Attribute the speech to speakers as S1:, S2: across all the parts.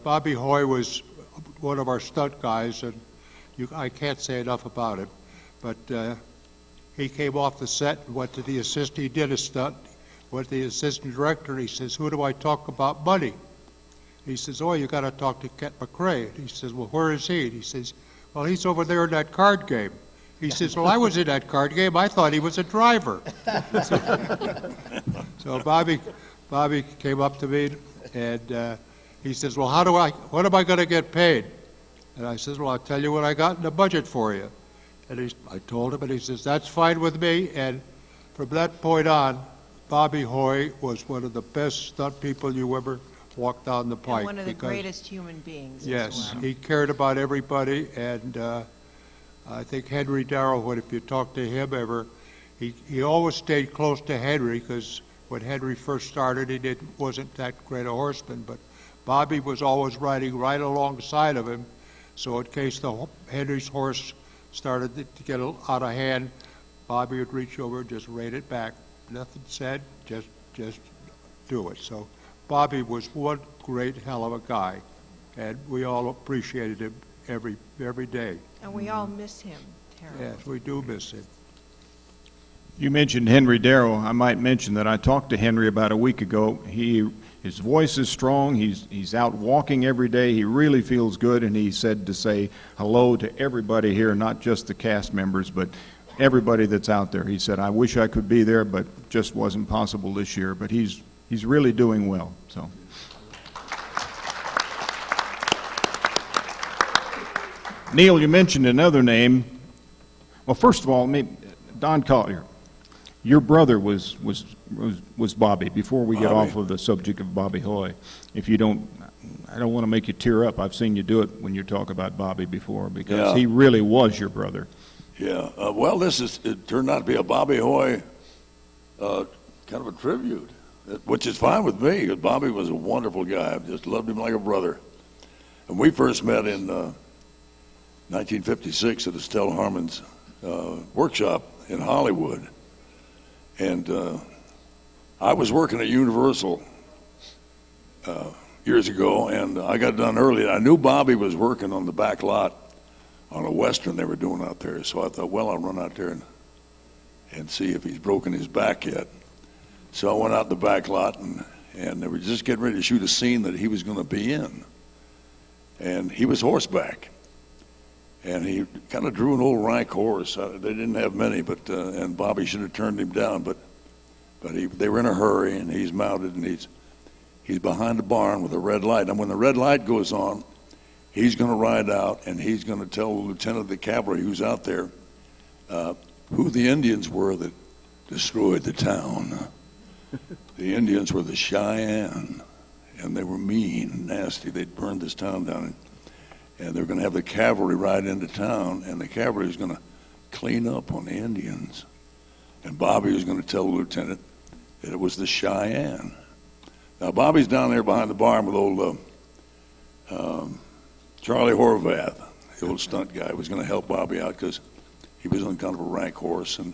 S1: Bobby Hoy was one of our stunt guys, and I can't say enough about him. But he came off the set and went to the assistant. He did a stunt. Went to the assistant director, and he says, "Who do I talk about money?" He says, "Oh, you got to talk to McCray." And he says, "Well, where is he?" And he says, "Well, he's over there in that card game." He says, "Well, I was in that card game. I thought he was a driver." So Bobby came up to me, and he says, "Well, what am I going to get paid?" And I says, "Well, I'll tell you what I got in the budget for you." And I told him, and he says, "That's fine with me." And from that point on, Bobby Hoy was one of the best stunt people you ever walked down the pike.
S2: And one of the greatest human beings.
S1: Yes,
S2: as well.
S1: he cared about everybody, and I think Henry Darrow, if you talk to him ever, he always stayed close to Henry, because when Henry first started, he wasn't that great a horseman, but Bobby was always riding right alongside of him, so in case Henry's horse started to get out of hand, Bobby would reach over and just rein it back. Nothing said, just do it. So Bobby was one great hell of a guy, and we all appreciated him every day.
S2: And we all miss him terribly.
S1: Yes, we do miss him.
S3: You mentioned Henry Darrow. I might mention that I talked to Henry about a week ago. His voice is strong. He's out walking every day. He really feels good, and he said to say hello to everybody here, not just the cast members, but everybody that's out there. He said, "I wish I could be there, but just wasn't possible this year." But he's really doing well. So. Neil, you mentioned another name. Well, first of all, Don Collier. Your brother was Bobby. Before we get off of the subject of Bobby Hoy, I don't want to make you tear up. I've seen you do it when you talk about Bobby before, because he really was your brother.
S4: Yeah. Well, it turned out to be a Bobby Hoy kind of a tribute, which is fine with me, because Bobby was a wonderful guy. I just loved him like a brother. And we first met in 1956 at Estelle Harmon's workshop in Hollywood. And I was working at Universal years ago, and I got done early. I knew Bobby was working on the back lot on a Western they were doing out there. So I thought, well, I'll run out there and see if he's broken his back yet. So I went out the back lot, and they were just getting ready to shoot a scene that he was going to be in. And he was horseback. And he kind of drew an old rank horse. They didn't have many, but and Bobby should have turned him down. But they were in a hurry, and he's mounted, and he's behind the barn with a red light. And when the red light goes on, he's going to ride out, and he's going to tell the lieutenant of the cavalry who's out there who the Indians were that destroyed the town. The Indians were the Cheyenne, and they were mean and nasty. They'd burned this town down. And they're going to have the cavalry ride into town, and the cavalry is going to clean up on the Indians. And Bobby was going to tell the lieutenant that it was the Cheyenne. Now, Bobby's down there behind the barn with old Charlie Horvath, the old stunt guy, was going to help Bobby out because he was on kind of a rank horse, and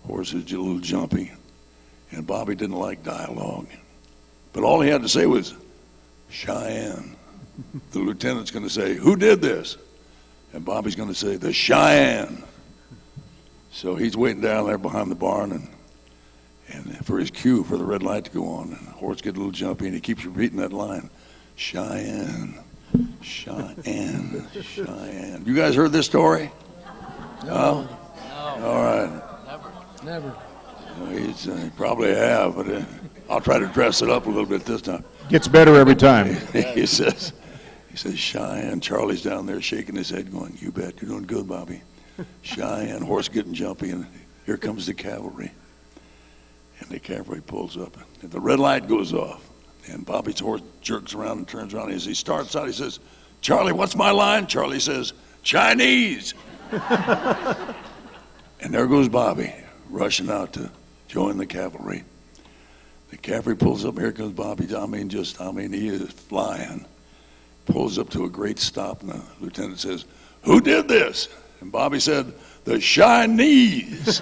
S4: horse is a little jumpy. And Bobby didn't like dialogue. But all he had to say was, Cheyenne. The lieutenant's going to say, "Who did this?" And Bobby's going to say, "The Cheyenne." So he's waiting down there behind the barn and for his cue for the red light to go on. And the horse gets a little jumpy, and he keeps repeating that line, Cheyenne, Cheyenne, Cheyenne. You guys heard this story? No. All right.
S5: Never.
S4: You probably have, but I'll try to dress it up a little bit this time.
S3: Gets better every time.
S4: He says, Cheyenne. Charlie's down there shaking his head going, "You bet, you're doing good, Bobby." Cheyenne, horse getting jumpy, and here comes the cavalry. And the cavalry pulls up, and the red light goes off. And Bobby's horse jerks around and turns around. As he starts out, he says, "Charlie, what's my line?" Charlie says, "Chinese." And there goes Bobby, rushing out to join the cavalry. The cavalry pulls up. Here comes Bobby. He is flying. Pulls up to a great stop, and the lieutenant says, "Who did this?" And Bobby said, "The Chinese."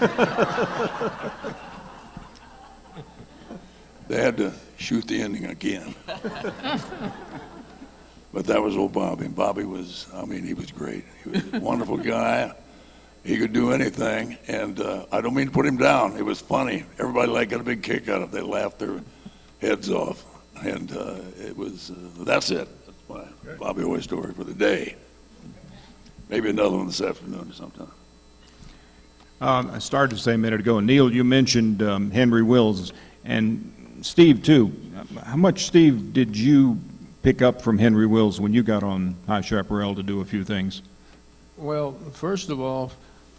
S4: They had to shoot the ending again. But that was old Bobby, and Bobby was, I mean, he was great. He was a wonderful guy. He could do anything, and I don't mean to put him down. It was funny. Everybody got a big kick out of it. They laughed their heads off, and it was, that's it. That's my Bobby Hoy story for the day. Maybe another one this afternoon or sometime.
S3: I started to say a minute ago, Neil, you mentioned Henry Wills, and Steve, too. How much, Steve, did you pick up from Henry Wills when you got on High Chaparral to do a few things?
S5: Well, first of all,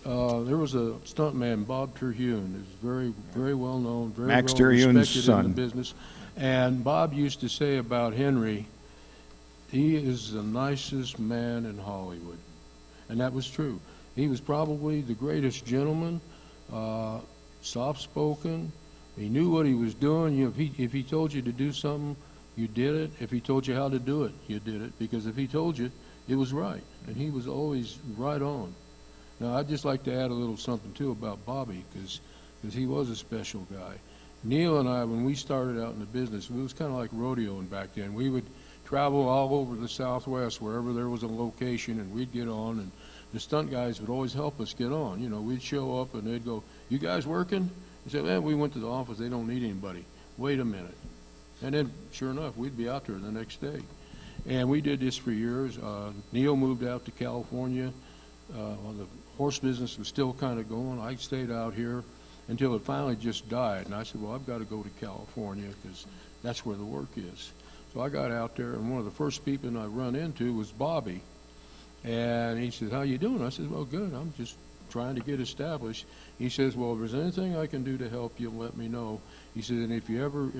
S5: there was a stuntman, Bob Terhune, who's very, very well known, very
S3: Max
S5: well
S3: Terhune's
S5: respected
S3: son.
S5: in the business. And Bob used to say about Henry, he is the nicest man in Hollywood. And that was true. He was probably the greatest gentleman, soft-spoken. He knew what he was doing. You know, if he told you to do something, you did it. If he told you how to do it, you did it. Because if he told you, it was right. And he was always right on. Now, I'd just like to add a little something, too, about Bobby, because he was a special guy. Neil and I, when we started out in the business, it was kind of like rodeoing back then. We would travel all over the Southwest, wherever there was a location, and we'd get on, and the stunt guys would always help us get on. You know, we'd show up, and they'd go, "You guys working?" We said, "Man, we went to the office. They don't need anybody. Wait a minute." And then, sure enough, we'd be out there the next day. And we did this for years. Neil moved out to California. While the horse business was still kind of going, I stayed out here until it finally just died. And I said, well, I've got to go to California because that's where the work is. So I got out there, and one of the first people I run into was Bobby. And he said, "How you doing?" I said, "Well, good. I'm just trying to get established." He says, "Well, if there's anything I can do to help you, let me know." He said, "And if you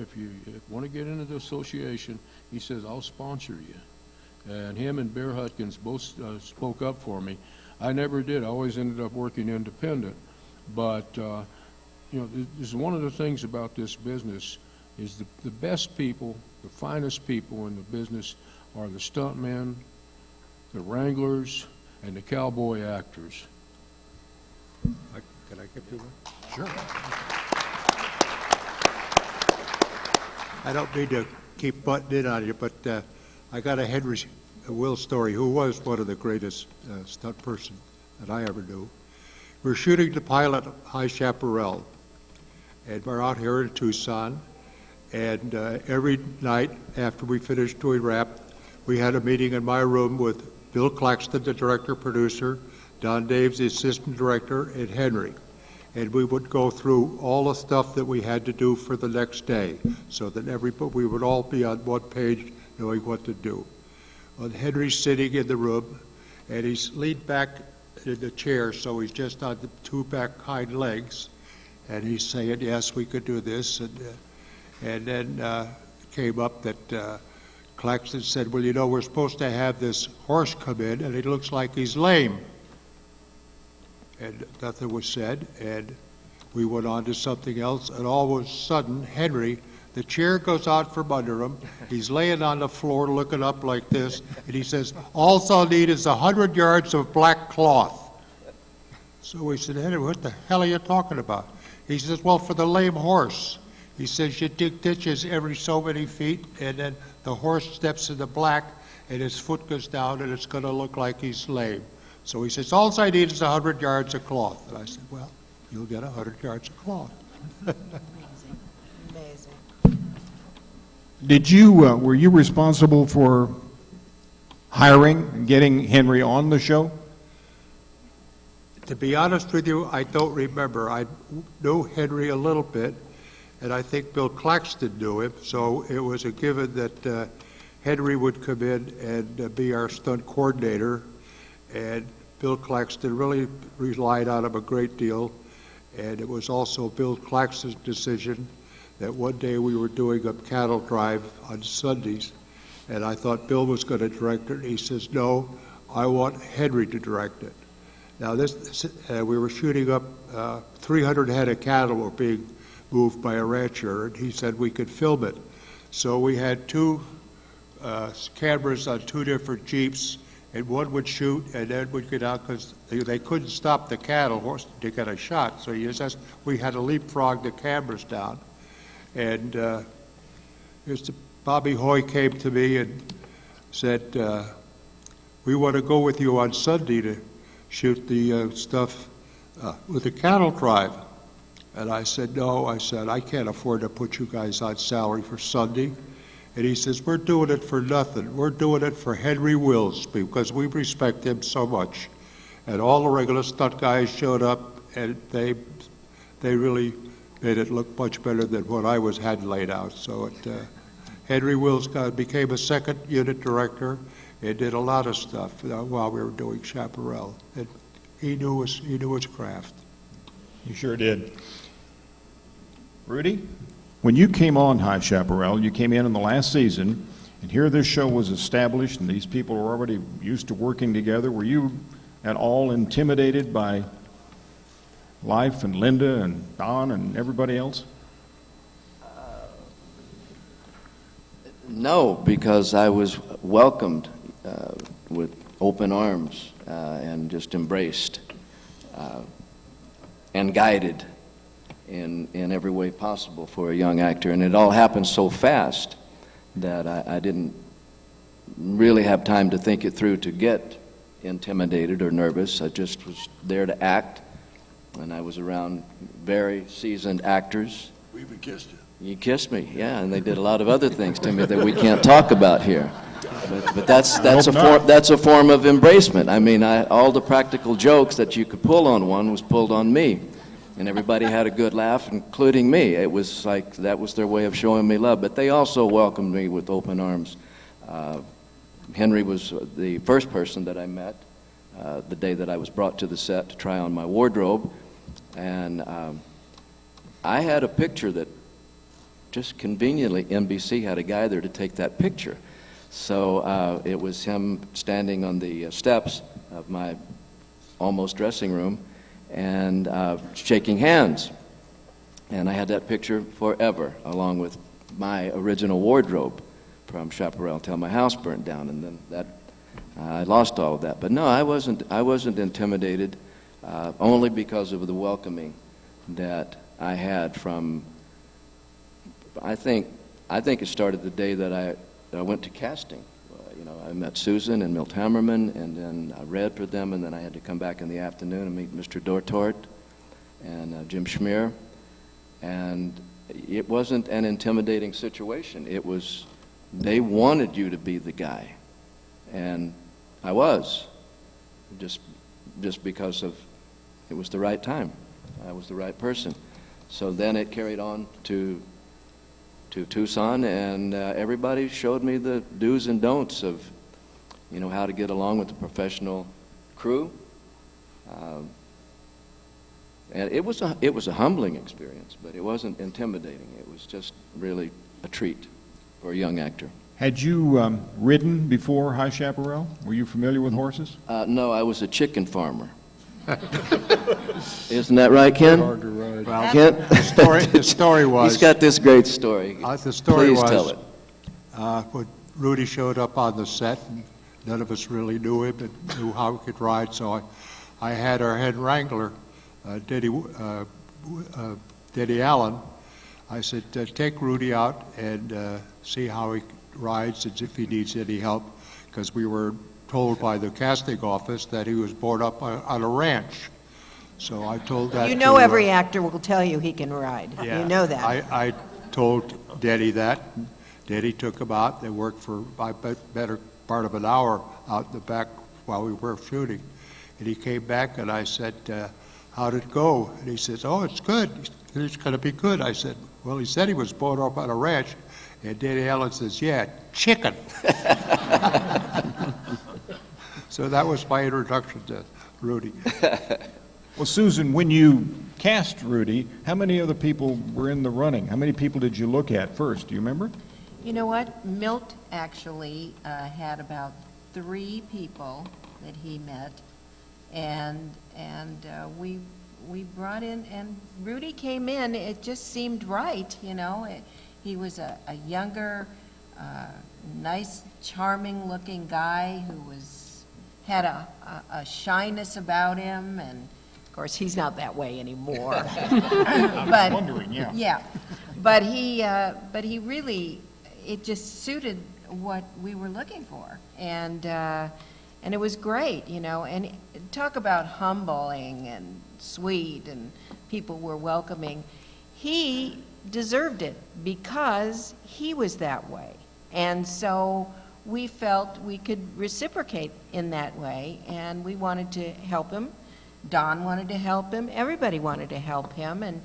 S5: want to get into the association," he says, "I'll sponsor you." And him and Bear Hutkins both spoke up for me. I never did. I always ended up working independent. But, you know, this is one of the things about this business is the best people, the finest people in the business are the stuntmen, the wranglers, and the cowboy actors.
S1: Can I give you one?
S5: Sure.
S1: I don't mean to keep butting in on you, but I got a Henry Wills story, who was one of the greatest stunt person that I ever knew. We're shooting the pilot of High Chaparral, and we're out here in Tucson, and every night after we finished doing wrap, we had a meeting in my room with Bill Claxton, the director-producer, Don Daves, the assistant director, and Henry. And we would go through all the stuff that we had to do for the next day so that we would all be on one page knowing what to do. Well, Henry's sitting in the room, and he's leaned back in the chair, so he's just on the two back hind legs, and he's saying, "Yes, we could do this." And then it came up that Claxton said, "Well, you know, we're supposed to have this horse come in, and it looks like he's lame." And nothing was said, and we went on to something else, and all of a sudden, Henry, the chair goes out from under him, he's laying on the floor looking up like this, and he says, "All I'll need is 100 yards of black cloth." So we said, "Henry, what the hell are you talking about?" He says, "Well, for the lame horse." He says, "You dig ditches every so many feet, and then the horse steps in the black, and his foot goes down, and it's going to look like he's lame." So he says, "All I need is 100 yards of cloth." And I said, "Well, you'll get 100 yards of cloth."
S2: Amazing.
S3: Did you, were you responsible for hiring and getting Henry on the show?
S1: To be honest with you, I don't remember. I knew Henry a little bit, and I think Bill Claxton knew him, so it was a given that Henry would come in and be our stunt coordinator, and Bill Claxton really relied on him a great deal, and it was also Bill Claxton's decision that one day we were doing a cattle drive on Sundays, and I thought Bill was going to direct it, and he says, "No, I want Henry to direct it." Now we were shooting up 300 head of cattle were being moved by a rancher, and he said we could film it. So we had two cameras on two different Jeeps, and one would shoot, and then would get out because they couldn't stop the cattle to get a shot. So we had to leapfrog the cameras down. And Bobby Hoy came to me, and said, we want to go with you on Sunday to shoot the stuff with the cattle tribe. And I said, no, I said, I can't afford to put you guys on salary for Sunday. And he says, we're doing it for nothing. We're doing it for Henry Wills because we respect him so much. And all the regular stunt guys showed up, and they really made it look much better than what I had laid out. So Henry Wills became a second unit director and did a lot of stuff while we were doing Chaparral. And he knew his craft.
S3: You sure did. Rudy, when you came on High Chaparral, you came in the last season, and here this show was established, and these people were already used to working together. Were you at all intimidated by Life and Linda and Don and everybody else?
S6: No, because I was welcomed with open arms and just embraced and guided in every way possible for a young actor. And it all happened so fast that I didn't really have time to think it through to get intimidated or nervous. I just was there to act, and I was around very seasoned actors.
S4: We even kissed you.
S6: You kissed me, yeah, and they did a lot of other things to me that we can't talk about here. But that's a form of embracement. I mean, all the practical jokes that you could pull on one was pulled on me, and everybody had a good laugh, including me. It was like that was their way of showing me love. But they also welcomed me with open arms. Henry was the first person that I met the day that I was brought to the set to try on my wardrobe, and I had a picture that just conveniently NBC had a guy there to take that picture. So it was him standing on the steps of my almost dressing room and shaking hands. And I had that picture forever, along with my original wardrobe from Chaparral till my house burned down, and then that I lost all of that. But no, I wasn't intimidated, only because of the welcoming that I had from. I think it started the day that I went to casting. I met Susan and Milt Hammerman, and then I read for them, and then I had to come back in the afternoon and meet Mr. Dortort and Jim Schmier. And it wasn't an intimidating situation. It was, they wanted you to be the guy. And I was, just because of, it was the right time. I was the right person. So then it carried on to Tucson, and everybody showed me the do's and don'ts of, how to get along with a professional crew. And it was a humbling experience, but it wasn't intimidating. It was just really a treat for a young actor.
S3: Had you ridden before High Chaparral? Were you familiar with horses?
S6: No, I was a chicken farmer. Isn't that right, Ken?
S5: Hard to ride.
S1: Well,
S6: Ken?
S1: the story was.
S6: He's got this great story.
S1: The story
S6: Please
S1: was.
S6: tell it.
S1: When Rudy showed up on the set, and none of us really knew him and knew how he could ride, so I had our head wrangler, Denny Allen. I said, take Rudy out and see how he rides and if he needs any help, because we were told by the casting office that he was born up on a ranch. So I told that
S2: every actor will tell you he can ride.
S1: yeah,
S2: You know that.
S1: I told Denny that. Denny took him out. They worked for a better part of an hour out in the back while we were shooting. And he came back and I said, how did it go? And he says, oh, it's good. It's going to be good. I said, well, he said he was born up on a ranch. And Denny Allen says, yeah, chicken. So that was my introduction to Rudy.
S3: Well, Susan, when you cast Rudy, how many other people were in the running? How many people did you look at first? Do you remember?
S2: You know what? Milt actually had about 3 people that he met, and we brought in, and Rudy came in. It just seemed right, He was a younger, nice, charming-looking guy who had a shyness about him, and of course he's not that way anymore.
S3: I was wondering, yeah.
S2: Yeah, but he really, it just suited what we were looking for. And it was great, you know, and talk about humbling and sweet, and people were welcoming. He deserved it because he was that way. And so we felt we could reciprocate in that way, and we wanted to help him. Don wanted to help him. Everybody wanted to help him, and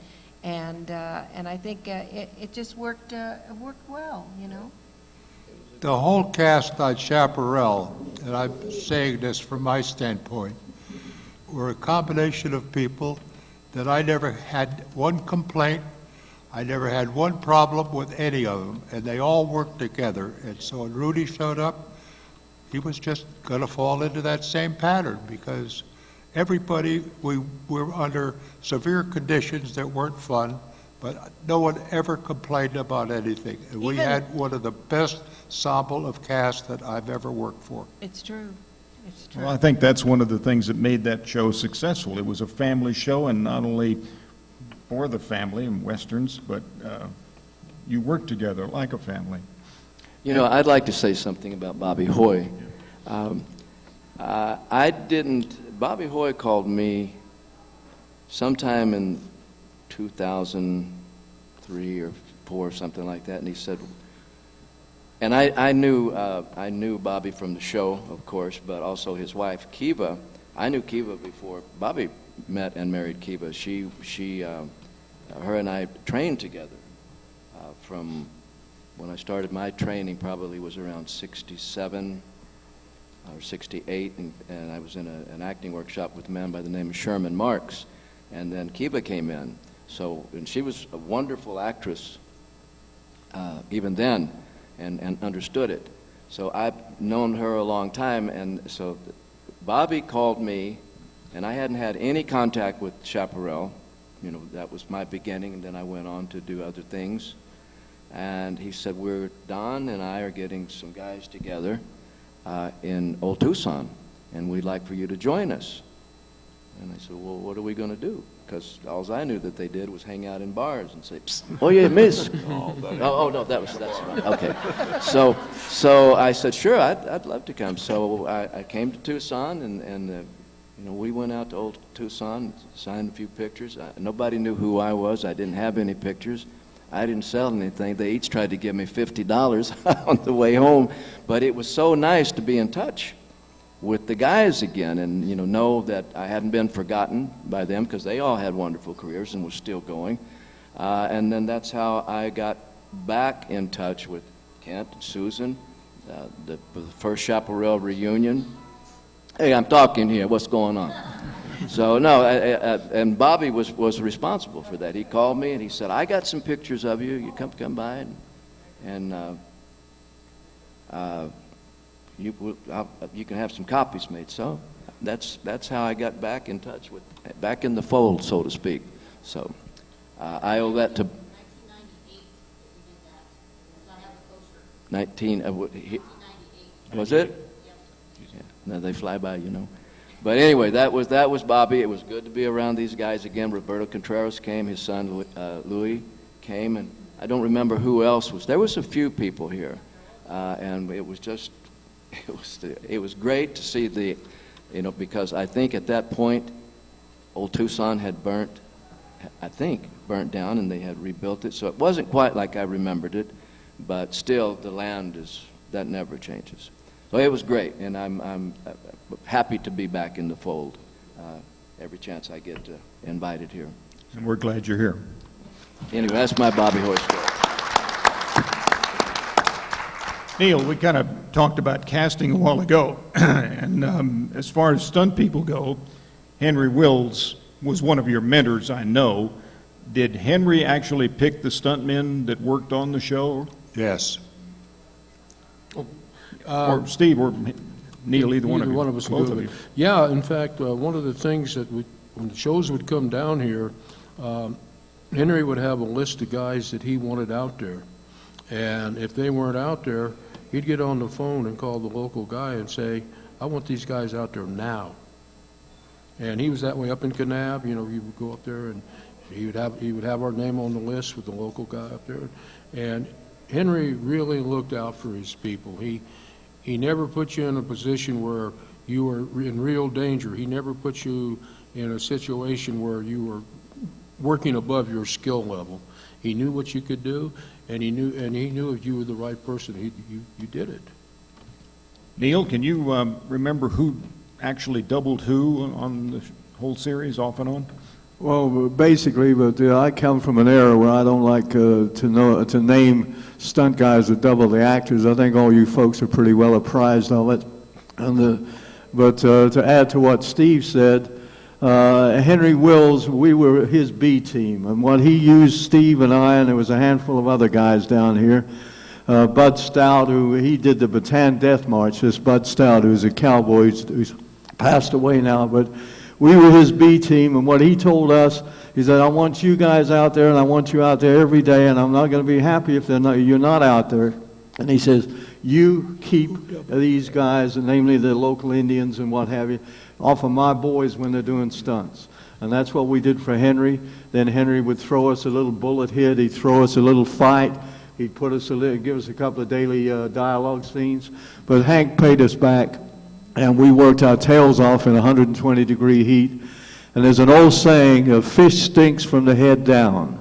S2: I think it just worked well, you know.
S1: The whole cast on Chaparral, and I'm saying this from my standpoint, were a combination of people that I never had one complaint, I never had one problem with any of them, and they all worked together. And so when Rudy showed up, he was just going to fall into that same pattern, because everybody, we were under severe conditions that weren't fun, but no one ever complained about anything. And we
S2: Even-
S1: had one of the best ensemble of cast that I've ever worked for.
S2: It's true. It's true.
S3: Well, I think that's one of the things that made that show successful. It was a family show, and not only for the family and Westerns, but you worked together like a family.
S6: You know, I'd like to say something about Bobby Hoy. Bobby Hoy called me sometime in 2003 or 4, something like that, and he said, and I knew Bobby from the show, of course, but also his wife, Kiva. I knew Kiva before Bobby met and married Kiva. Her and I trained together from when I started my training, probably was around 67 or 68, and I was in an acting workshop with a man by the name of Sherman Marks, and then Kiva came in. So, and she was a wonderful actress even then, and understood it. So I've known her a long time, and so Bobby called me, and I hadn't had any contact with Chaparral. You know, that was my beginning, and then I went on to do other things. And he said, Don and I are getting some guys together in Old Tucson, and we'd like for you to join us. And I said, well, what are we going to do? Because all I knew that they did was hang out in bars and say, psst, oh yeah, miss. No, that's right. Okay. So I said, sure, I'd love to come. So I came to Tucson, and you know, we went out to Old Tucson, signed a few pictures. Nobody knew who I was. I didn't have any pictures. I didn't sell anything. They each tried to give me $50 on the way home. But it was so nice to be in touch with the guys again, and you know that I hadn't been forgotten by them, because they all had wonderful careers and were still going. And then that's how I got back in touch with Kent and Susan, the first Chaparral Reunion. Hey, I'm talking here. What's going on? So no, and Bobby was responsible for that. He called me and he said, I got some pictures of you. You come by and you can have some copies made. So that's how I got back in touch with, back in the fold, so to speak. So I owe that to 1998. Was it? Yeah. No, they fly by, you know. But anyway, that was Bobby. It was good to be around these guys again. Roberto Contreras came, his son Louis came, and I don't remember who else was. There was a few people here, and it was just, it was great to see the, you know, because I think at that point, Old Tucson had burnt down, and they had rebuilt it. So it wasn't quite like I remembered it, but still, the land that never changes. So it was great, and I'm happy to be back in the fold every chance I get invited here.
S3: And we're glad you're here.
S6: Anyway, that's my Bobby Hoy story.
S3: Neil, we kind of talked about casting a while ago, and as far as stunt people go, Henry Wills was one of your mentors, I know. Did Henry actually pick the stuntmen that worked on the show?
S1: Yes.
S3: Or Steve, or Neil, either one of you.
S5: One of us
S3: Both
S5: would
S3: of
S5: do it.
S3: you.
S5: Yeah, in fact, one of the things that when the shows would come down here, Henry would have a list of guys that he wanted out there. And if they weren't out there, he'd get on the phone and call the local guy and say, I want these guys out there now. And he was that way up in Kanab. You know, he would go up there and he would have our name on the list with the local guy up there. And Henry really looked out for his people. He never put you in a position where you were in real danger. He never put you in a situation where you were working above your skill level. He knew what you could do, and he knew if you were the right person, you did it.
S3: Neil, can you remember who actually doubled who on the whole series, off and on?
S7: Well, basically, but I come from an era where I don't like to name stunt guys that double the actors. I think all you folks are pretty well apprised of it. But to add to what Steve said, Henry Wills, we were his B team, and what he used Steve and I, and there was a handful of other guys down here. Bud Stout, he did the Bataan Death March. This Bud Stout, who's a cowboy, who's passed away now, but we were his B team, and what he told us, he said, I want you guys out there, and I want you out there every day, and I'm not going to be happy if you're not out there. And he says, you keep these guys, and namely the local Indians and what have you, off of my boys when they're doing stunts. And that's what we did for Henry. Then Henry would throw us a little bullet hit, he'd throw us a little fight, he'd put us give us a couple of daily dialogue scenes. But Hank paid us back, and we worked our tails off in 120-degree heat. And there's an old saying, a fish stinks from the head down.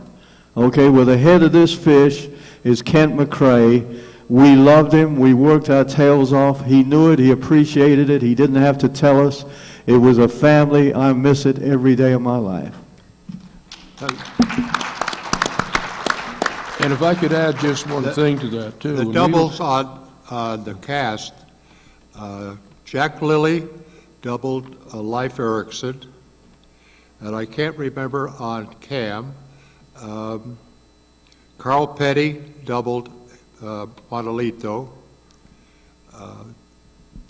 S7: Okay, well, the head of this fish is Kent McCray. We loved him. We worked our tails off. He knew it. He appreciated it. He didn't have to tell us. It was a family. I miss it every day of my life.
S5: And if I could add just one thing to that, too.
S1: The doubles on the cast, Jack Lilly doubled Leif Erikson, and I can't remember on Cam. Carl Petty doubled Monolito.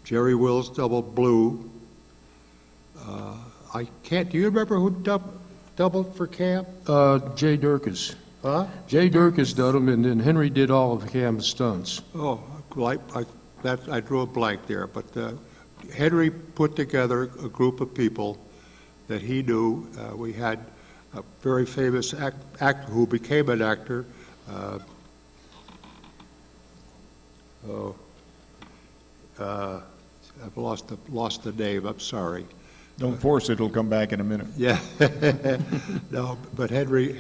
S1: Jerry Wills doubled Blue. Do you remember who doubled for Cam?
S5: Jay Durkis.
S1: Huh?
S5: Jay Durkis did them, and then Henry did all of Cam's stunts.
S1: Oh, I drew a blank there, but Henry put together a group of people that he knew. We had a very famous actor who became an actor. I've lost the name. I'm sorry.
S3: Don't force it; it'll come back in a minute.
S1: Yeah. No, but Henry,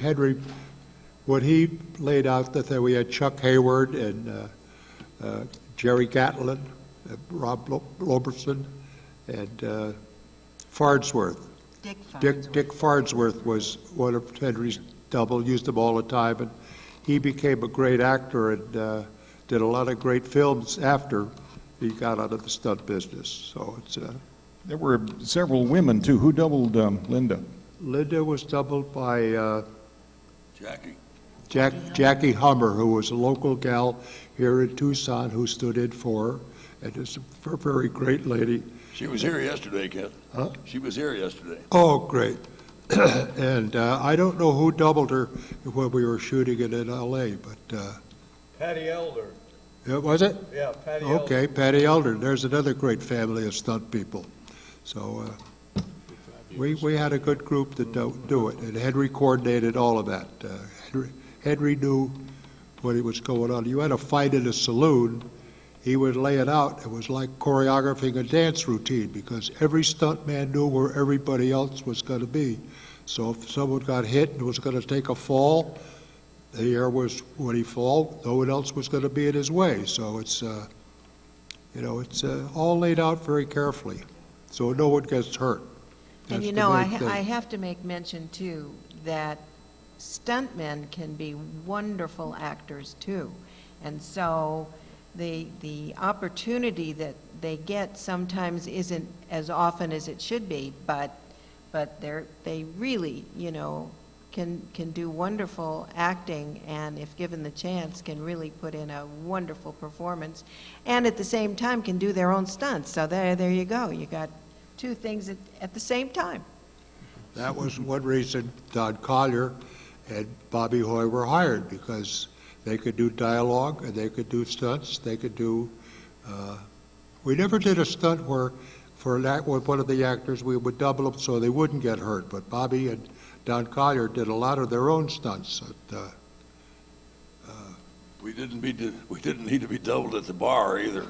S1: what he laid out that we had Chuck Hayward and Jerry Gatlin, Rob Robertson, and Farnsworth. Dick Farnsworth was one of Henry's double, used him all the time, and he became a great actor and did a lot of great films after he got out of the stunt business. So it's
S3: There were several women, too. Who doubled Linda?
S1: Linda was doubled by
S4: Jackie.
S1: Jackie Hummer, who was a local gal here in Tucson who stood in for her, and is a very great lady.
S4: She was here yesterday, Kent.
S1: Huh?
S4: She was here yesterday.
S1: Oh, great. And I don't know who doubled her when we were shooting it in L.A., but...
S8: Patty Elder.
S1: Was it?
S8: Yeah, Patty Elder.
S1: Okay, Patty Elder. There's another great family of stunt people. So we had a good group that do it, and Henry coordinated all of that. Henry knew what was going on. You had a fight in a saloon, he would lay it out. It was like choreographing a dance routine because every stunt man knew where everybody else was going to be. So if someone got hit and was going to take a fall, the air was, when he fall, no one else was going to be in his way. So it's, it's all laid out very carefully, so no one gets hurt.
S2: And
S1: That's
S2: you
S1: the
S2: know,
S1: main
S2: I
S1: thing.
S2: have to make mention too, that stuntmen can be wonderful actors too. And so the opportunity that they get sometimes isn't as often as it should be, but they really, can do wonderful acting, and if given the chance, can really put in a wonderful performance, and at the same time can do their own stunts. So there you go. You got two things at the same time.
S1: That was one reason Don Collier and Bobby Hoy were hired, because they could do dialogue and they could do stunts. They could do. We never did a stunt where, with one of the actors, we would double them so they wouldn't get hurt. But Bobby and Don Collier did a lot of their own stunts.
S4: We didn't need to be doubled at the bar either.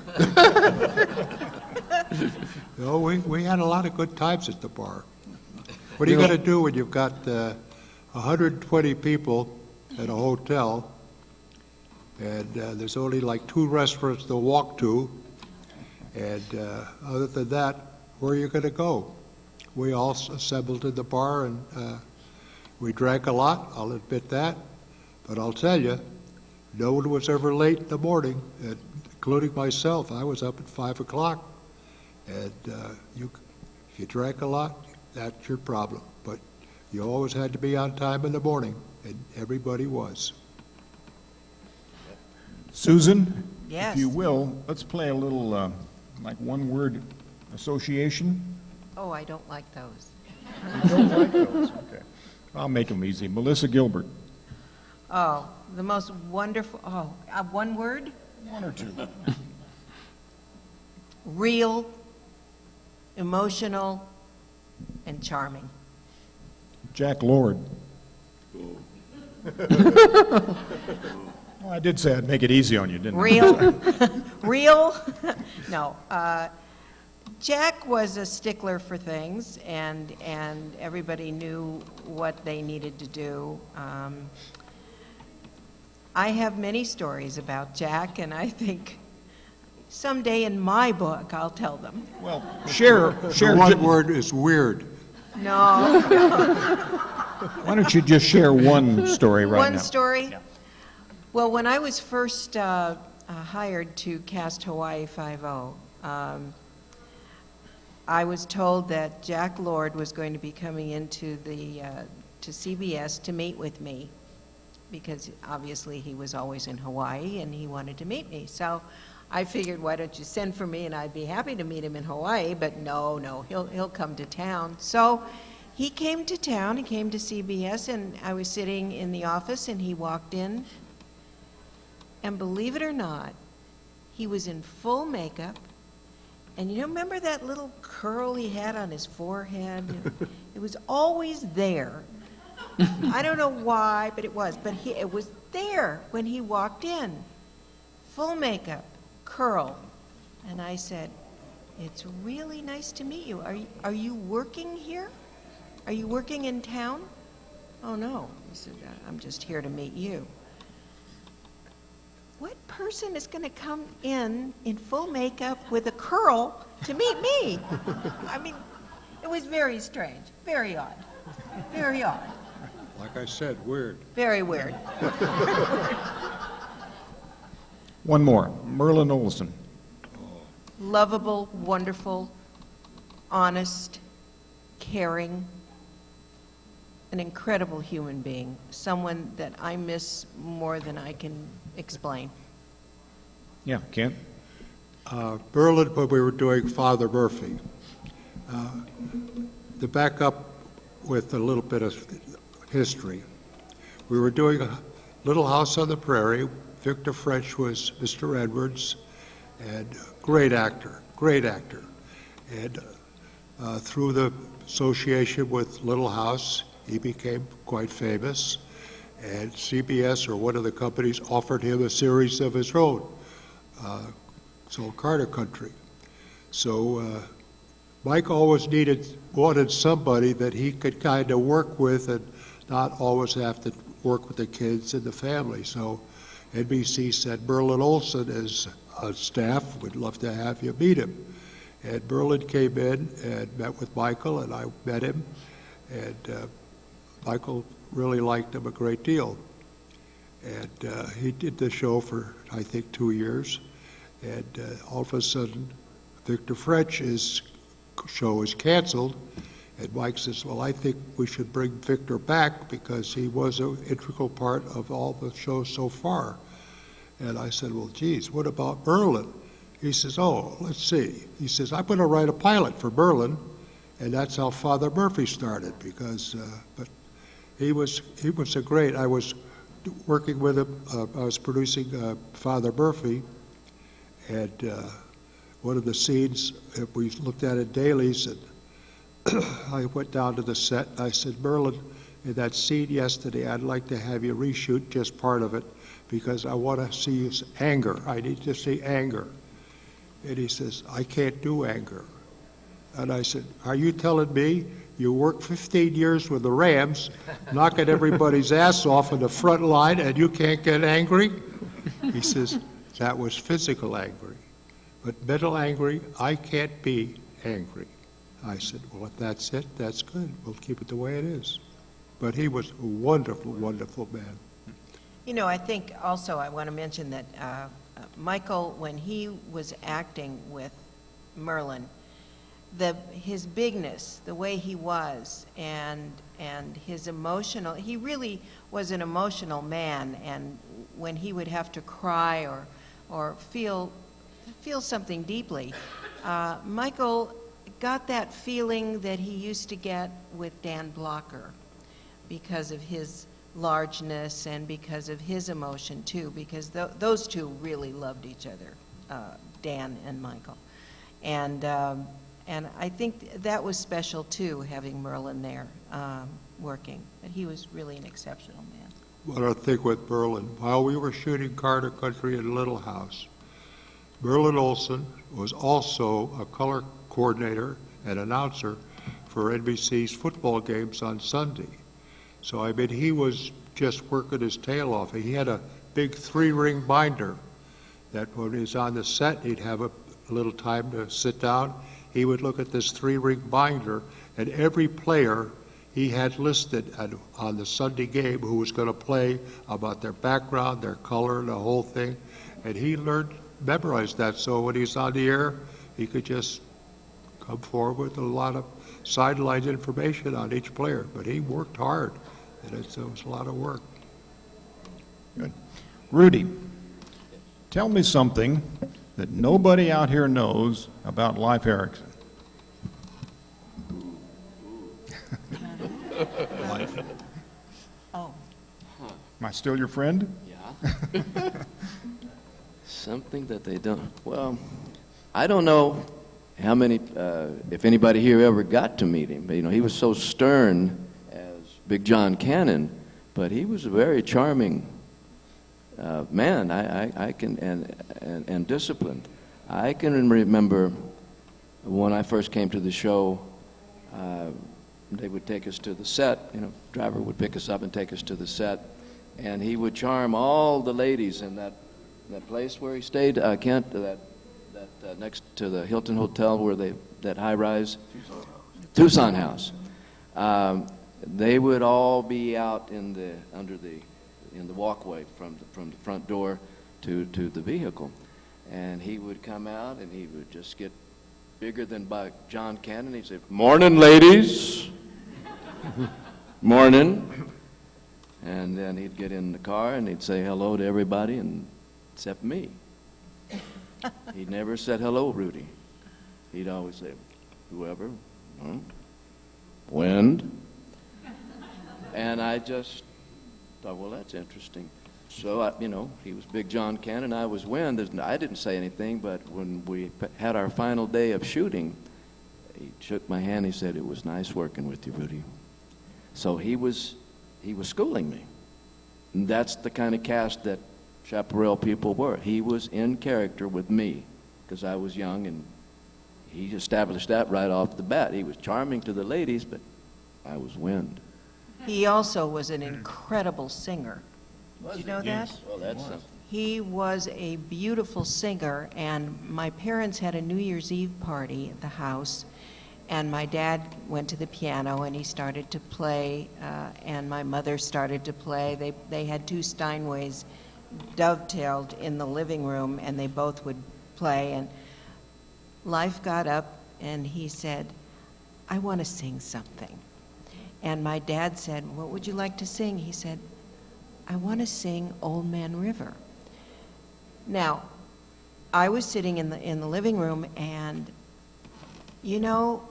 S1: No, we had a lot of good times at the bar. What are you gonna do when you've got 120 people at a hotel, and there's only like 2 restaurants to walk to, and other than that, where are you gonna go? We all assembled in the bar, and we drank a lot, I'll admit that, but I'll tell you, no one was ever late in the morning, including myself. I was up at 5 o'clock, and if you drank a lot, that's your problem. But you always had to be on time in the morning, and everybody was.
S3: Susan?
S2: Yes.
S3: If you will, let's play a little, like one-word association.
S2: Oh, I don't like those.
S3: You don't like those? Okay. I'll make them easy. Melissa Gilbert.
S2: Oh, the most wonderful, one word?
S3: One or two.
S2: Real, emotional, and charming.
S3: Jack Lord. Well, I did say I'd make it easy on you, didn't I?
S2: Real? No. Jack was a stickler for things, and everybody knew what they needed to do. I have many stories about Jack, and I think someday in my book I'll tell them.
S3: Well, share.
S1: The one word is weird.
S2: No.
S3: Why don't you just share one story right now?
S2: One story? Yeah. Well, when I was first hired to cast Hawaii Five-0, I was told that Jack Lord was going to be coming into to CBS to meet with me, because obviously he was always in Hawaii and he wanted to meet me. So I figured, why don't you send for me and I'd be happy to meet him in Hawaii, but no, he'll come to town. So he came to town, he came to CBS, and I was sitting in the office and he walked in, and believe it or not, he was in full makeup. And you remember that little curl he had on his forehead? It was always there. I don't know why, but it was. But it was there when he walked in. Full makeup, curl. And I said, "It's really nice to meet you. Are you working here? Are you working in town?" "Oh, no." He said, "I'm just here to meet you." What person is going to come in full makeup with a curl to meet me? I mean, it was very strange, very odd, very odd.
S1: Like I said, weird.
S2: Very weird.
S3: One more. Merlin Olsen.
S2: Lovable, wonderful, honest, caring, an incredible human being, someone that I miss more than I can explain.
S3: Yeah, Kent?
S1: Berlin, when we were doing Father Murphy, to back up with a little bit of history, we were doing a Little House on the Prairie. Victor French was Mr. Edwards, and great actor. And through the association with Little House, he became quite famous, and CBS, or one of the companies, offered him a series of his own, called Carter Country. So Mike always wanted somebody that he could kind of work with and not always have to work with the kids and the family. So NBC said, "Merlin Olsen is on staff, would love to have you meet him." And Merlin came in and met with Michael, and I met him, and Michael really liked him a great deal. And he did the show for, I think, 2 years. And all of a sudden, Victor French's show is canceled. And Mike says, "Well, I think we should bring Victor back because he was an integral part of all the shows so far." And I said, "Well, geez, what about Merlin?" He says, "Oh, let's see." He says, "I'm going to write a pilot for Merlin." And that's how Father Murphy started, because, but he was a great, I was working with him, I was producing Father Murphy, and one of the scenes, we looked at it dailies, and I went down to the set, and I said, "Merlin, in that scene yesterday, I'd like to have you reshoot just part of it, because I want to see his anger. I need to see anger. And he says, I can't do anger. And I said, are you telling me you worked 15 years with the Rams, knocking everybody's ass off in the front line, and you can't get angry? He says, that was physical angry. But mental angry, I can't be angry. I said, well, if that's it, that's good. We'll keep it the way it is. But he was a wonderful, wonderful man.
S2: You know, I think also I want to mention that Michael, when he was acting with Merlin, his bigness, the way he was, and his emotional, he really was an emotional man, and when he would have to cry or feel something deeply, Michael got that feeling that he used to get with Dan Blocker because of his largeness and because of his emotion too, because those two really loved each other, Dan and Michael. And I think that was special too, having Merlin there working. But he was really an exceptional man.
S1: What I think with Merlin, while we were shooting Carter Country in Little House, Merlin Olsen was also a color coordinator and announcer for NBC's football games on Sunday. So, I mean, he was just working his tail off. He had a big 3-ring binder that when he was on the set, he'd have a little time to sit down. He would look at this 3-ring binder, and every player he had listed on the Sunday game who was going to play, about their background, their color, the whole thing. And he memorized that, so when he's on the air, he could just come forward with a lot of sideline information on each player. But he worked hard, and it was a lot of work.
S3: Good. Rudy, tell me something that nobody out here knows about Leif Erikson. Leif.
S2: Oh.
S3: Am I still your friend?
S6: Yeah. Something that they don't, well, I don't know how many, if anybody here ever got to meet him. But, you know, he was so stern as Big John Cannon, but he was a very charming man. I can, and disciplined. I can remember when I first came to the show, they would take us to the set, you know, driver would pick us up and take us to the set, and he would charm all the ladies in that place where he stayed, Kent, that next to the Hilton Hotel where that high-rise, Tucson house. They would all be out in the walkway from the front door to the vehicle, and he would come out and he would just get bigger than by John Cannon. He'd say, "Morning, ladies." Morning. And then he'd get in the car and he'd say hello to everybody except me. He never said hello, Rudy. He'd always say, whoever, wind. And I just thought, well, that's interesting. So, you know, he was Big John Cannon, I was wind. I didn't say anything, but when we had our final day of shooting, he shook my hand. He said, "It was nice working with you, Rudy." So he was schooling me. And that's the kind of cast that Chaparral people were. He was in character with me because I was young, and he established that right off the bat. He was charming to the ladies, but I was wind.
S2: He also was an incredible singer. Did you know that?
S6: Well, that's something.
S2: He was a beautiful singer, and my parents had a New Year's Eve party at the house, and my dad went to the piano and he started to play, and my mother started to play. They had two Steinways dovetailed in the living room, and they both would play, and Leif got up and he said, "I want to sing something." And my dad said, "What would you like to sing?" He said, "I want to sing Old Man River." Now, I was sitting in the living room, and you know,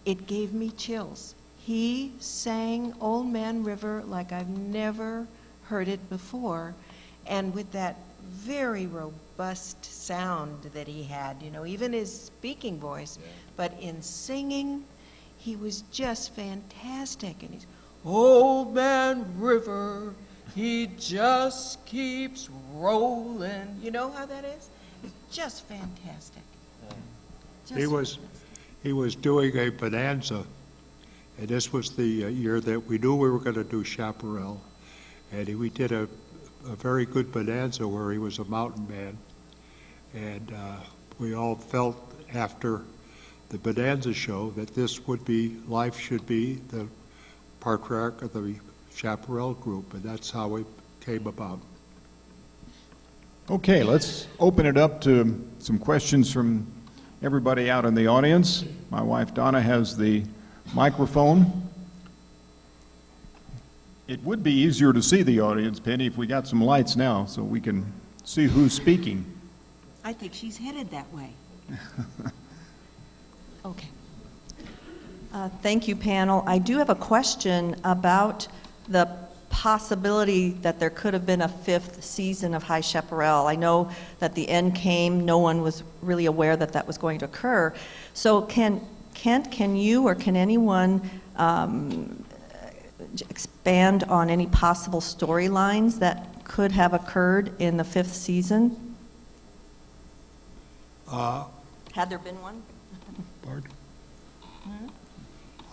S2: it gave me chills. He sang Old Man River like I've never heard it before, and with that very robust sound that he had, you know, even his speaking voice, but in singing, he was just fantastic. And he's, Old Man River, he just keeps rolling. You know how that is? It's just fantastic. Just
S1: He was doing a bonanza, and this was the year that we knew we were going to do Chaparral. And we did a very good bonanza where he was a mountain man. And we all felt after the bonanza show that this would be, life should be the patriarch of the Chaparral group, and that's how it came about.
S3: Okay, let's open it up to some questions from everybody out in the audience. My wife Donna has the microphone. It would be easier to see the audience, Penny, if we got some lights now so we can see who's speaking.
S2: I think she's headed that way.
S9: Okay. Thank you, panel. I do have a question about the possibility that there could have been a 5th season of High Chaparral. I know that the end came, no one was really aware that that was going to occur. So can you or can anyone expand on any possible storylines that could have occurred in the 5th season? Had there been one?
S1: Pardon?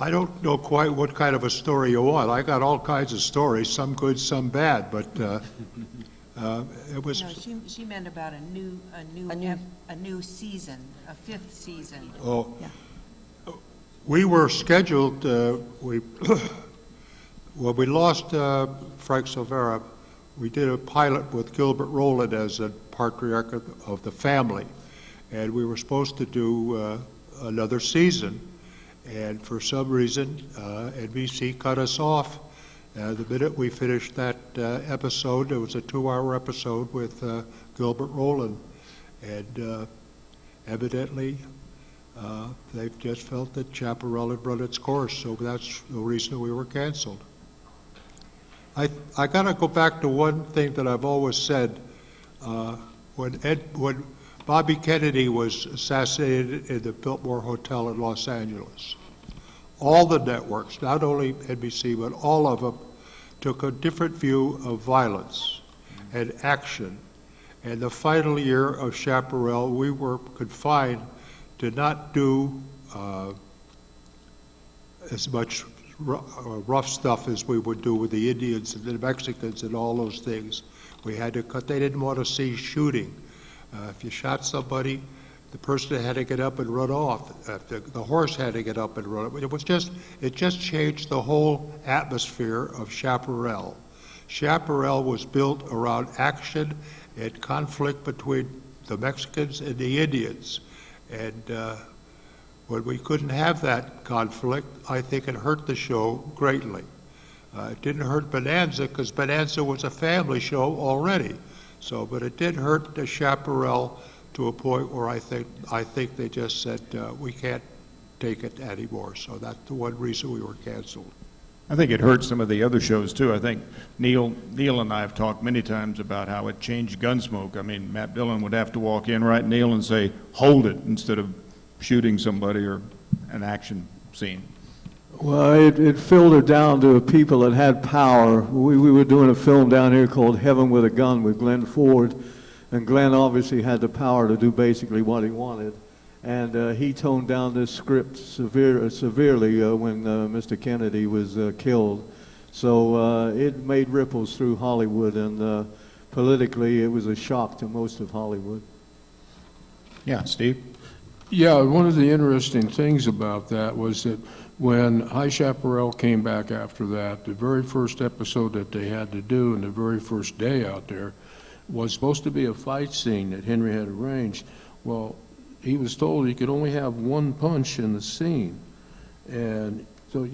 S1: I don't know quite what kind of a story you want. I got all kinds of stories, some good, some bad, but it was.
S2: No, she meant about a new season, a 5th season.
S1: Oh,
S9: Yeah.
S1: we were scheduled. When we lost Frank Silvera, we did a pilot with Gilbert Rowland as a patriarch of the family, and we were supposed to do another season. And for some reason, NBC cut us off. The minute we finished that episode, it was a 2-hour episode with Gilbert Rowland. And evidently, they've just felt that Chaparral had run its course, so that's the reason we were canceled. I got to go back to one thing that I've always said. When Bobby Kennedy was assassinated in the Biltmore Hotel in Los Angeles, all the networks, not only NBC, but all of them, took a different view of violence and action. And the final year of Chaparral, we were confined to not do as much rough stuff as we would do with the Indians and the Mexicans and all those things. We had to cut. They didn't want to see shooting. If you shot somebody, the person had to get up and run off. The horse had to get up and run. It just changed the whole atmosphere of Chaparral. Chaparral was built around action and conflict between the Mexicans and the Indians. And when we couldn't have that conflict, I think it hurt the show greatly. It didn't hurt Bonanza because Bonanza was a family show already. So, but it did hurt the Chaparral to a point where I think they just said we can't take it anymore. So that's the one reason we were canceled.
S3: I think it hurt some of the other shows too. I think Neil and I have talked many times about how it changed Gunsmoke. I mean, Matt Dillon would have to walk in, right, Neil, and say, hold it, instead of shooting somebody or an action scene.
S7: Well, it filtered down to people that had power. We were doing a film down here called Heaven with a Gun with Glenn Ford, and Glenn obviously had the power to do basically what he wanted. And he toned down this script severely when Mr. Kennedy was killed. So it made ripples through Hollywood, and politically it was a shock to most of Hollywood.
S3: Yeah, Steve?
S5: Yeah, one of the interesting things about that was that when High Chaparral came back after that, the very first episode that they had to do and the very first day out there was supposed to be a fight scene that Henry had arranged. Well, he was told he could only have one punch in the scene. And so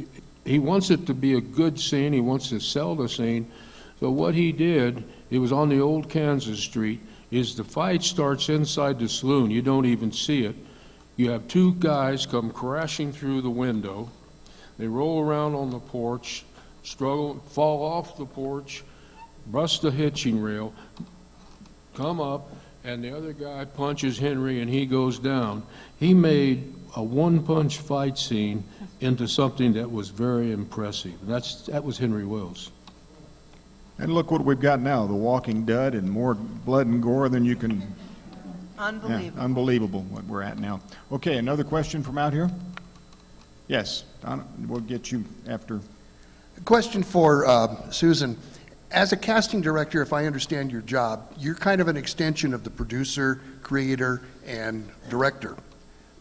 S5: he wants it to be a good scene. He wants to sell the scene. So what he did, it was on the old Kansas Street, is the fight starts inside the saloon. You don't even see it. You have two guys come crashing through the window. They roll around on the porch, struggle, fall off the porch, bust the hitching rail, come up, and the other guy punches Henry and he goes down. He made a one-punch fight scene into something that was very impressive. That was Henry Wells.
S3: And look what we've got now, The Walking Dead, and more blood and gore than you can...
S2: Unbelievable.
S3: Yeah, unbelievable what we're at now. Okay, another question from out here? Yes, Donna, we'll get you after.
S10: Question for Susan. As a casting director, if I understand your job, you're kind of an extension of the producer, creator, and director.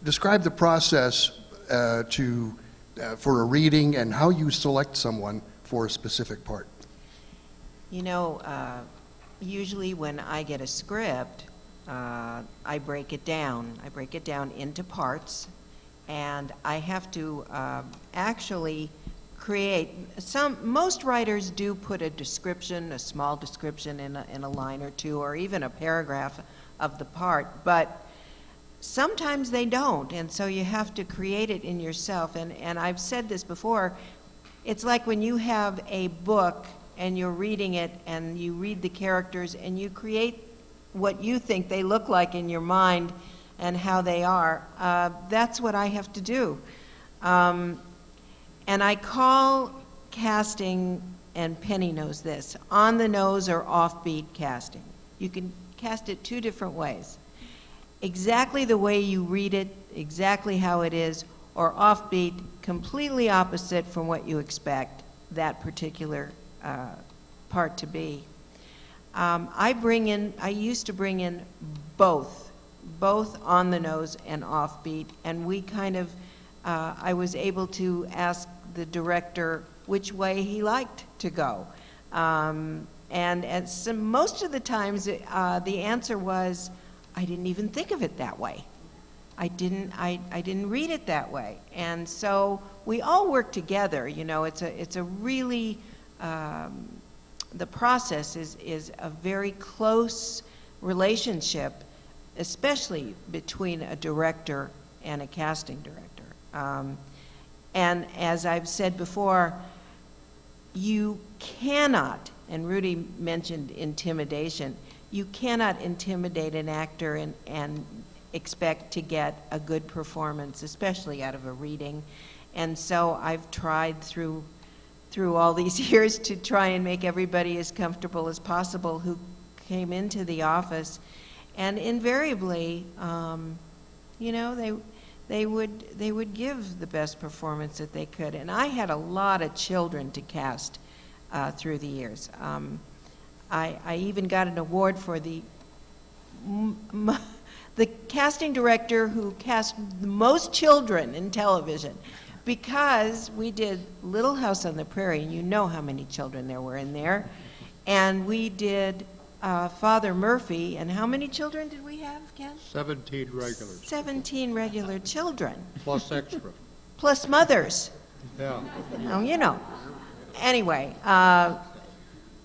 S10: Describe the process for a reading and how you select someone for a specific part.
S2: You know, usually when I get a script, I break it down. I break it down into parts, and I have to actually create most writers do put a description, a small description in a line or two, or even a paragraph of the part, but sometimes they don't, and so you have to create it in yourself. And I've said this before, it's like when you have a book and you're reading it and you read the characters and you create what you think they look like in your mind and how they are. That's what I have to do. And I call casting, and Penny knows this, on the nose or offbeat casting. You can cast it two different ways. Exactly the way you read it, exactly how it is, or offbeat, completely opposite from what you expect that particular part to be. I used to bring in both on the nose and offbeat, and we kind of, I was able to ask the director which way he liked to go. And most of the times, the answer was, I didn't even think of it that way. I didn't read it that way. And so we all work together. You know, it's a really, the process is a very close relationship, especially between a director and a casting director. And as I've said before, you cannot, and Rudy mentioned intimidation, you cannot intimidate an actor and expect to get a good performance, especially out of a reading. And so I've tried through all these years to try and make everybody as comfortable as possible who came into the office. And invariably, you know, they would give the best performance that they could. And I had a lot of children to cast through the years. I even got an award for the casting director who cast the most children in television, because we did Little House on the Prairie, and you know how many children there were in there. And we did Father Murphy, and how many children did we have, Ken?
S1: 17 regulars,
S2: 17 regular children,
S1: plus extra.
S2: plus mothers.
S1: Yeah.
S2: Oh, you know. Anyway,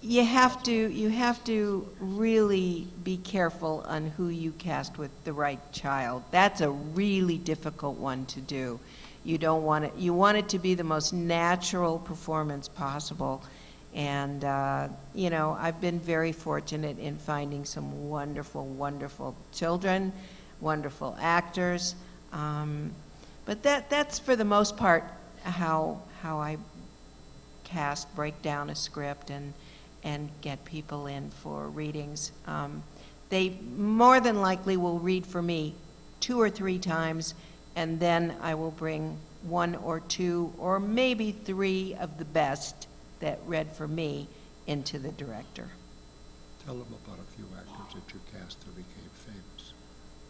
S2: you have to really be careful on who you cast with the right child. That's a really difficult one to do. You don't want it. You want it to be the most natural performance possible. And you know, I've been very fortunate in finding some wonderful, wonderful children, wonderful actors. But that's for the most part how I break down a script and get people in for readings. They more than likely will read for me 2 or 3 times, and then I will bring 1 or 2 or maybe 3 of the best that read for me into the director.
S1: Tell them about a few actors that you cast that became famous.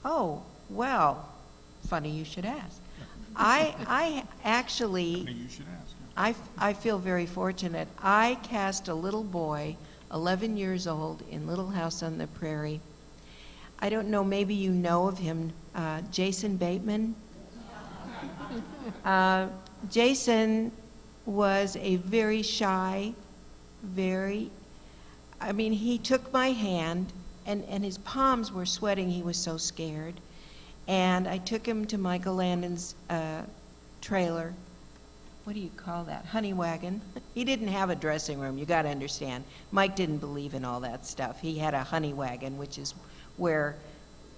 S2: Oh, well, funny you should ask. I actually,
S3: You should ask.
S2: I feel very fortunate. I cast a little boy, 11 years old, in Little House on the Prairie. I don't know, maybe you know of him, Jason Bateman. Jason was a very shy, he took my hand, and his palms were sweating, he was so scared. And I took him to Michael Landon's trailer. What do you call that? Honey wagon. He didn't have a dressing room, you got to understand. Mike didn't believe in all that stuff. He had a honey wagon, which is where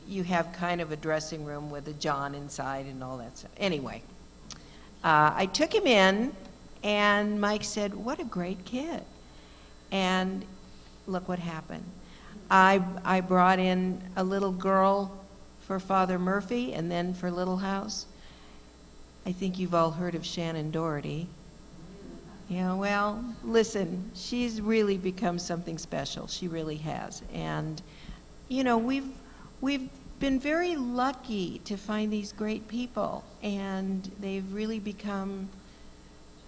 S2: you have kind of a dressing room with a john inside and all that stuff. Anyway, I took him in, and Mike said, "What a great kid." And look what happened. I brought in a little girl for Father Murphy, and then for Little House. I think you've all heard of Shannon Doherty. Yeah, well, listen, she's really become something special. She really has. And, you know, we've been very lucky to find these great people, and they've really become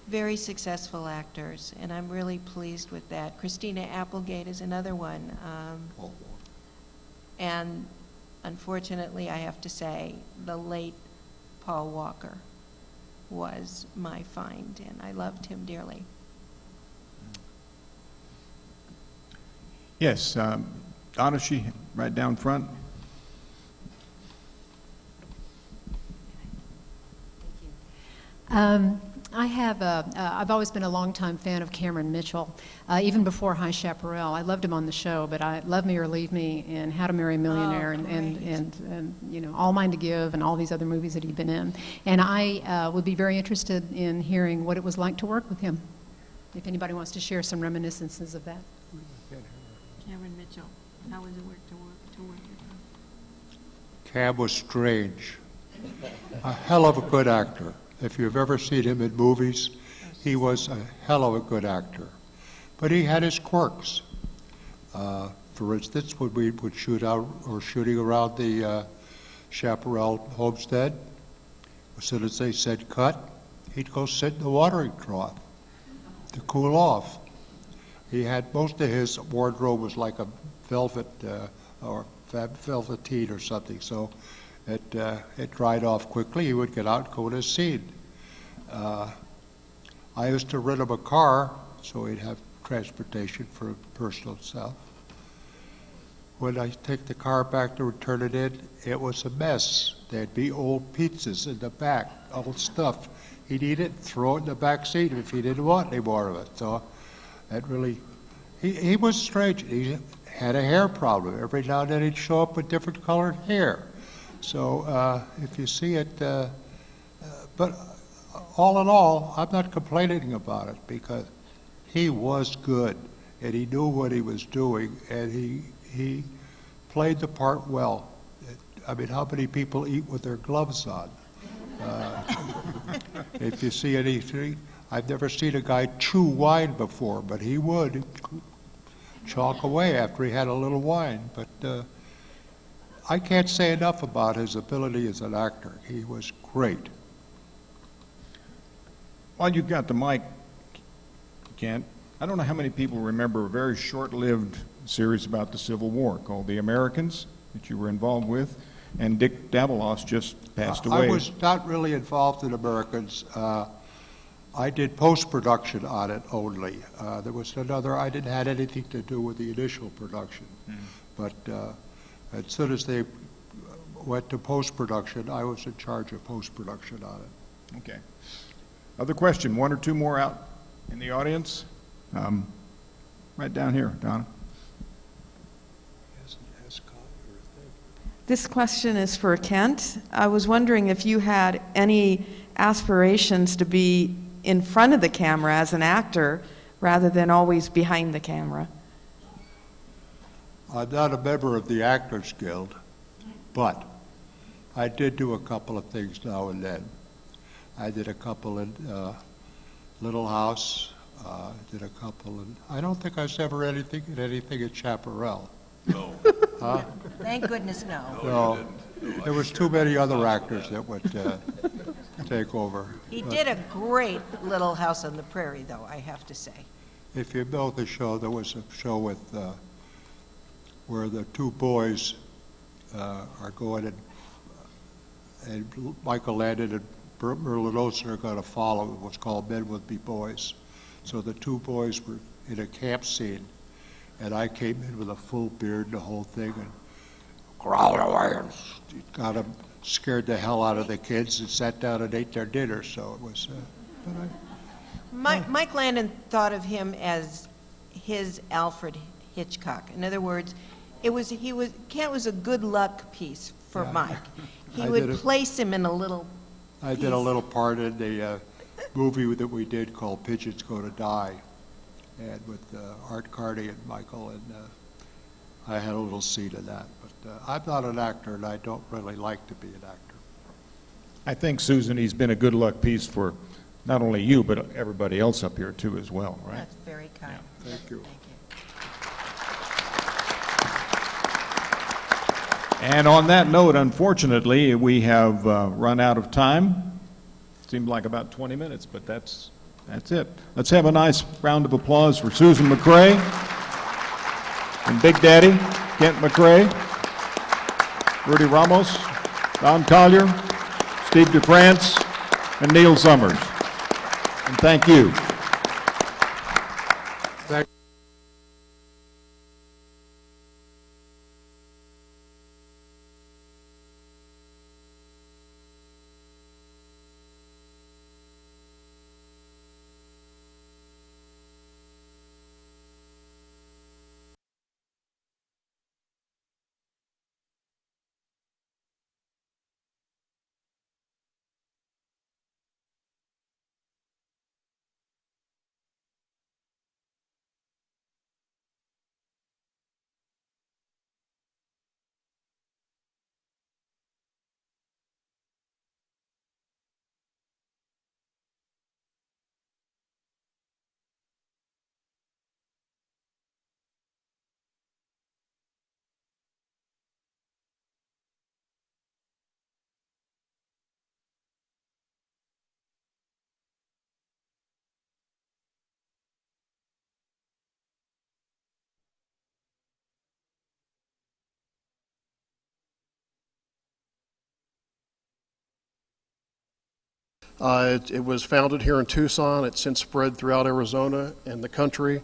S2: very successful actors, and I'm really pleased with that. Christina Applegate is another one. And unfortunately, I have to say, the late Paul Walker was my find, and I loved him dearly.
S3: Yes, Donna, she right down front.
S11: I've always been a longtime fan of Cameron Mitchell, even before High Chaparral. I loved him on the show, but I Love Me or Leave Me and How to Marry a Millionaire and you know, All Mine to Give and all these other movies that he'd been in. And I would be very interested in hearing what it was like to work with him, if anybody wants to share some reminiscences of that.
S2: Cameron Mitchell, how was it to work with him?
S1: Cam was strange. A hell of a good actor. If you've ever seen him in movies, he was a hell of a good actor. But he had his quirks. For instance, when we would shoot out or shooting around the Chaparral homestead, as soon as they said cut, he'd go sit in the watering trough to cool off. He had, most of his wardrobe was like a velvet or velveteen or something, so it dried off quickly. He would get out and go to his scene. I used to rent him a car so he'd have transportation for personal stuff. When I take the car back to return it in, it was a mess. There'd be old pizzas in the back, old stuff. He'd eat it, throw it in the back seat if he didn't want any more of it. So that really, he was strange. He had a hair problem. Every now and then he'd show up with different colored hair. So if you see it, but all in all, I'm not complaining about it because he was good and he knew what he was doing and he played the part well. I mean, how many people eat with their gloves on? If you see anything, I've never seen a guy chew wine before, but he would chalk away after he had a little wine. But I can't say enough about his ability as an actor. He was great.
S3: While you've got the mic, Kent, I don't know how many people remember a very short-lived series about the Civil War called The Americans that you were involved with, and Dick Davalos just passed away.
S1: I was not really involved in Americans. I did post-production on it only. There was another, I didn't have anything to do with the initial production. But as soon as they went to post-production, I was in charge of post-production on it.
S3: Okay. Other question, one or two more out in the audience? Right down here, Donna.
S12: This question is for Kent. I was wondering if you had any aspirations to be in front of the camera as an actor rather than always behind the camera.
S1: I'm not a member of the Actors Guild, but I did do a couple of things now and then. I did a couple in Little House, did a couple in, I don't think I was ever anything at Chaparral.
S4: No.
S1: Huh?
S2: Thank goodness no.
S1: No, there was too many other actors that would take over.
S2: He
S1: But
S2: did a great Little House on the Prairie, though, I have to say.
S1: if you know the show, there was a show with where the two boys are going and Michael Landon and Merlin Olsen are going to follow what's called Men Would Be Boys. So the two boys were in a camp scene, and I came in with a full beard and the whole thing, and growled away and got them, scared the hell out of the kids, and sat down and ate their dinner. So it was.
S2: Mike Landon thought of him as his Alfred Hitchcock. In other words, Kent was a good luck piece for
S1: Yeah.
S2: Mike. He
S1: I
S2: would
S1: did it.
S2: place him in a little
S1: I did a little part in the movie that we did called Pigeons Go to Die, and with Art Carney and Michael, and I had a little scene in that. But I'm not an actor, and I don't really like to be an actor.
S3: I think, Susan, he's been a good luck piece for not only you, but everybody else up here too as well, right?
S2: That's very kind.
S1: Thank you.
S3: And on that note, unfortunately, we have run out of time. Seemed like about 20 minutes, but that's it. Let's have a nice round of applause for Susan McCray and Big Daddy, Kent McCray, Rudy Ramos, Don Collier, Steve DeFrance, and Neil Summers. And thank you.
S13: It was founded here in Tucson. It's since spread throughout Arizona and the country.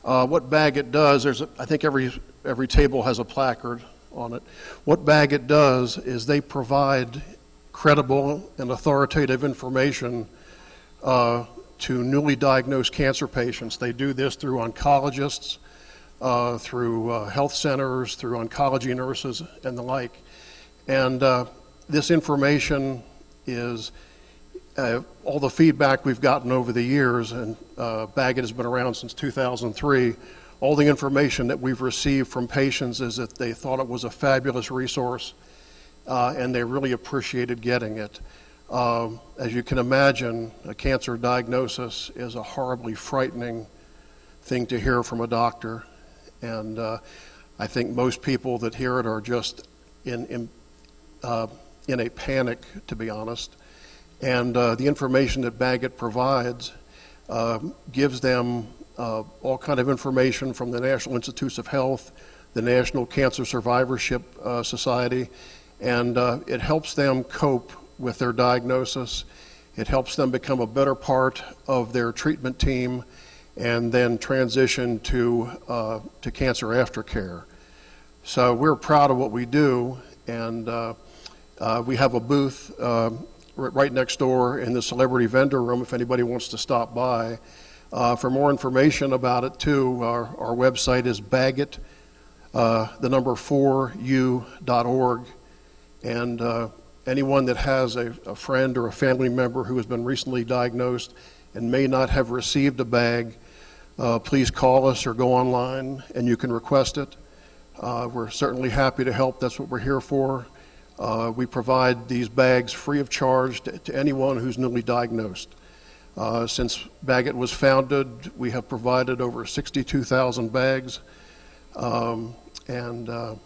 S13: What Bagot does, I think every table has a placard on it. What Bagot does is they provide credible and authoritative information to newly diagnosed cancer patients. They do this through oncologists, through health centers, through oncology nurses, and the like. And this information is all the feedback we've gotten over the years, and Bagot has been around since 2003, all the information that we've received from patients is that they thought it was a fabulous resource, and they really appreciated getting it. As you can imagine, a cancer diagnosis is a horribly frightening thing to hear from a doctor, and I think most people that hear it are just in a panic, to be honest. And the information that Bagot provides gives them all kind of information from the National Institutes of Health, the National Cancer Survivorship Society, and it helps them cope with their diagnosis. It helps them become a better part of their treatment team and then transition to cancer aftercare. So we're proud of what we do, and we have a booth right next door in the celebrity vendor room if anybody wants to stop by. For more information about it too, our website is Bagot, the number 4u.org, and anyone that has a friend or a family member who has been recently diagnosed and may not have received a bag, please call us or go online and you can request it. We're certainly happy to help. That's what we're here for. We provide these bags free of charge to anyone who's newly diagnosed. Since Bagot was founded, we have provided over 62,000 bags, and a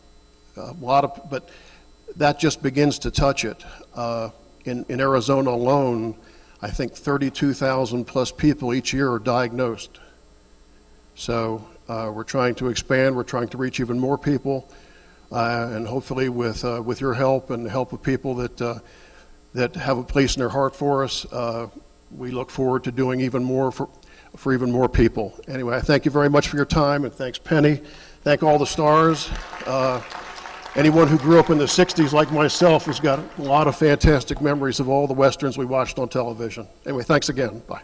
S13: lot of, but that just begins to touch it. In Arizona alone, I think 32,000 plus people each year are diagnosed. So we're trying to expand, we're trying to reach even more people. And hopefully with your help and the help of people that have a place in their heart for us, we look forward to doing even more for even more people. Anyway, I thank you very much for your time, and thanks Penny. Thank all the stars. Anyone who grew up in the 60s like myself has got a lot of fantastic memories of all the Westerns we watched on television. Anyway, thanks again. Bye.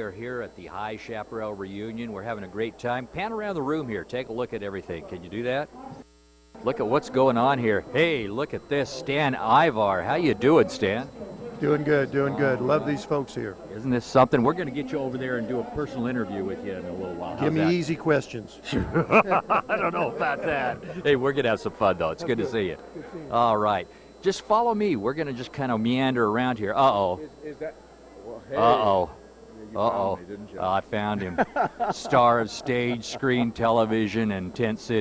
S14: are here at the High Chaparral Reunion. We're having a great time. Pan around the room here. Take a look at everything. Can you do that? Look at what's going on here. Hey, look at this. Stan Ivar. How you doing, Stan?
S15: Doing good, doing good. Love these folks here.
S14: Isn't this something? We're going to get you over there and do a personal interview with you in a little while.
S15: Give me easy questions.
S14: I don't know about that. Hey, we're going to have some fun, though. It's good to see you. All right. Just follow me. We're going to just kind of meander around here. Uh-oh. Uh-oh. Uh-oh. I found him. Star of stage, screen, television, and tent city.